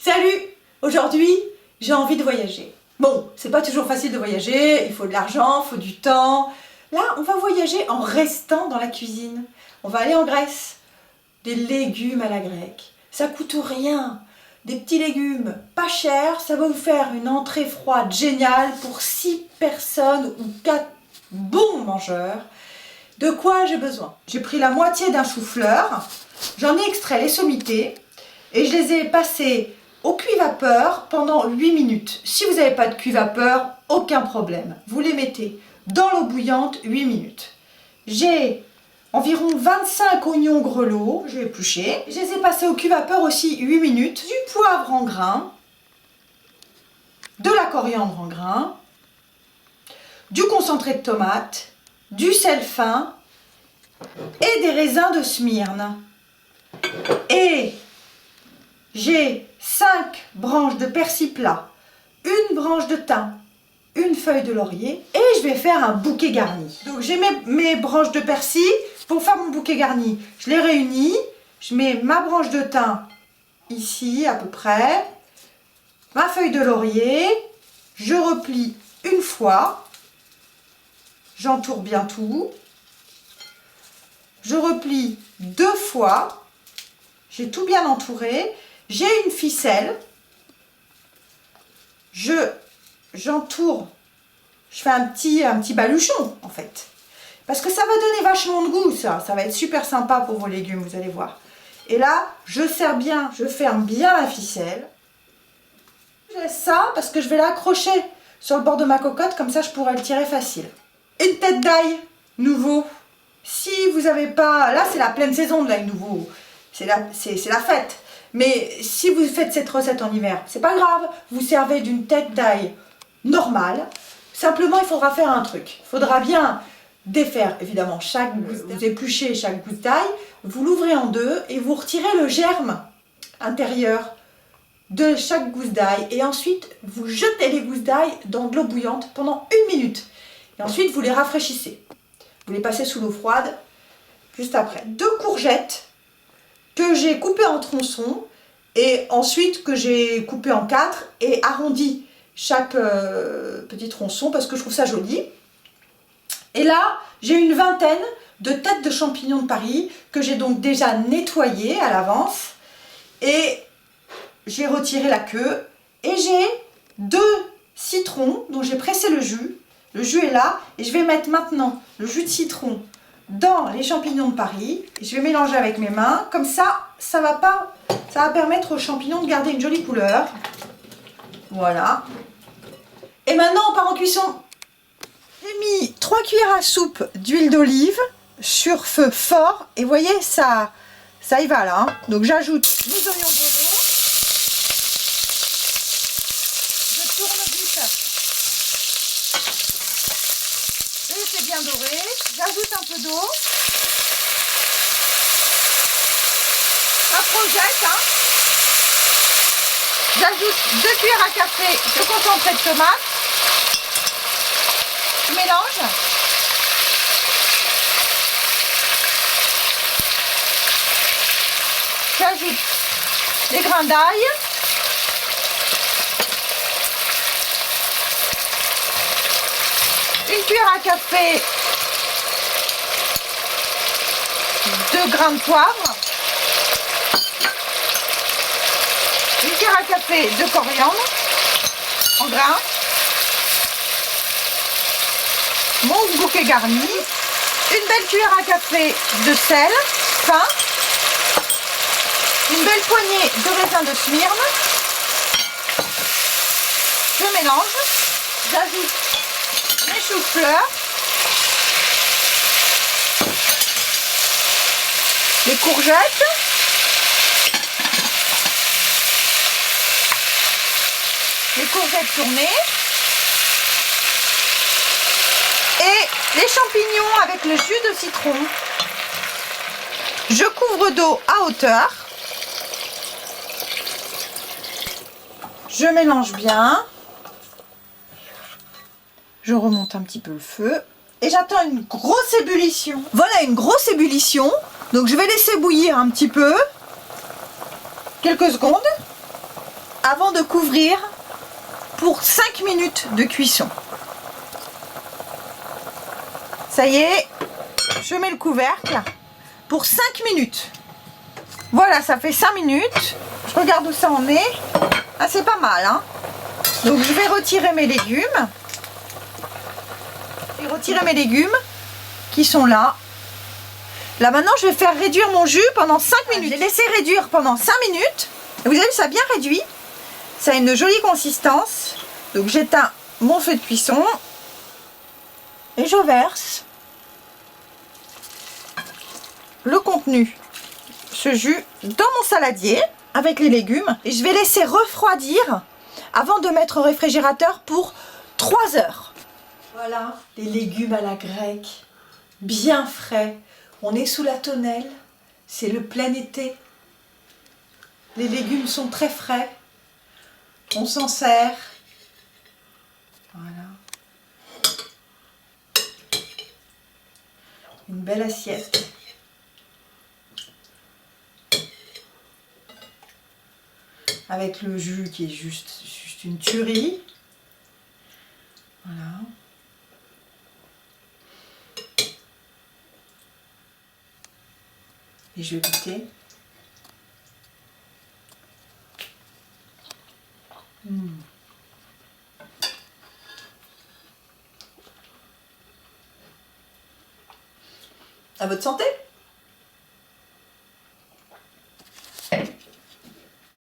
Salut! Aujourd'hui, j'ai envie de voyager. Bon, c'est pas toujours facile de voyager, il faut de l'argent, il faut du temps. Là, on va voyager en restant dans la cuisine. On va aller en Grèce. Des légumes à la grecque. Ça coûte rien. Des petits légumes pas chers, ça va vous faire une entrée froide géniale pour 6 personnes ou 4 bons mangeurs. De quoi j'ai besoin? J'ai pris la moitié d'un chou-fleur, j'en ai extrait les sommités et je les ai passés au cuit-vapeur pendant 8 minutes. Si vous n'avez pas de cuit-vapeur, aucun problème. Vous les mettez dans l'eau bouillante 8 minutes. J'ai environ 25 oignons grelots, je vais éplucher. Je les ai passés au cuit-vapeur aussi 8 minutes. Du poivre en grains, de la coriandre en grains, du concentré de tomate, du sel fin et des raisins de Smyrne. Et j'ai 5 branches de persil plat, une branche de thym, une feuille de laurier et je vais faire un bouquet garni. Donc j'ai mes branches de persil pour faire mon bouquet garni. Je les réunis, je mets ma branche de thym ici à peu près, ma feuille de laurier, je replie une fois, j'entoure bien tout, je replie 2 fois, j'ai tout bien entouré, j'ai une ficelle, j'entoure, je fais un petit baluchon en fait. Parce que ça va donner vachement de goût ça va être super sympa pour vos légumes, vous allez voir. Et là, je serre bien, je ferme bien la ficelle. Je laisse ça parce que je vais l'accrocher sur le bord de ma cocotte, comme ça je pourrai le tirer facile. Une tête d'ail nouveau. Si vous n'avez pas, là c'est la pleine saison de l'ail nouveau, c'est la fête. Mais si vous faites cette recette en hiver, c'est pas grave, vous servez d'une tête d'ail normale. Simplement, il faudra faire un truc. Il faudra bien défaire, évidemment, vous épluchez chaque gousse d'ail, vous l'ouvrez en deux et vous retirez le germe intérieur de chaque gousse d'ail. Et ensuite, vous jetez les gousses d'ail dans de l'eau bouillante pendant 1 minute. Et ensuite, vous les rafraîchissez. Vous les passez sous l'eau froide juste après. 2 courgettes que j'ai coupé en tronçons et ensuite que j'ai coupé en 4 et arrondi chaque petit tronçon parce que je trouve ça joli. Et là, j'ai une vingtaine de têtes de champignons de Paris que j'ai donc déjà nettoyées à l'avance et j'ai retiré la queue et j'ai 2 citrons dont j'ai pressé le jus. Le jus est là et je vais mettre maintenant le jus de citron dans les champignons de Paris. Je vais mélanger avec mes mains, comme ça, ça va permettre aux champignons de garder une jolie couleur. Voilà. Et maintenant, on part en cuisson. J'ai mis 3 cuillères à soupe d'huile d'olive sur feu fort. Et vous voyez, ça y va là. Hein. Donc j'ajoute mes oignons grelots. Je tourne vite. Et c'est bien doré. J'ajoute un peu d'eau. Ça projette, hein. J'ajoute 2 cuillères à café de concentré de tomate. Je mélange. J'ajoute les grains d'ail. Une cuillère à café de grains de poivre. Une cuillère à café de coriandre en grains. Mon bouquet garni. Une belle cuillère à café de sel fin. Une belle poignée de raisins de Smyrne. Je mélange. J'ajoute mes choux-fleurs. Les courgettes. Les courgettes tournées. Et les champignons avec le jus de citron. Je couvre d'eau à hauteur. Je mélange bien. Je remonte un petit peu le feu. Et j'attends une grosse ébullition. Voilà une grosse ébullition. Donc je vais laisser bouillir un petit peu. Quelques secondes. avant de couvrir pour 5 minutes de cuisson. Ça y est, je mets le couvercle pour 5 minutes. Voilà, ça fait 5 minutes. Je regarde où ça en est. Ah, c'est pas mal, hein. Donc, je vais retirer mes légumes. Je vais retirer mes légumes qui sont là. Là, maintenant, je vais faire réduire mon jus pendant 5 minutes. J'ai laissé réduire pendant 5 minutes. Et vous avez vu, ça a bien réduit. Ça a une jolie consistance. Donc, j'éteins mon feu de cuisson. Et je verse le contenu, ce jus, dans mon saladier avec les légumes. Et je vais laisser refroidir avant de mettre au réfrigérateur pour 3 heures. Voilà, les légumes à la grecque, bien frais. On est sous la tonnelle, c'est le plein été. Les légumes sont très frais. On s'en sert. Voilà. Une belle assiette. Avec le jus qui est juste une tuerie. Voilà. Et je vais goûter. À votre santé!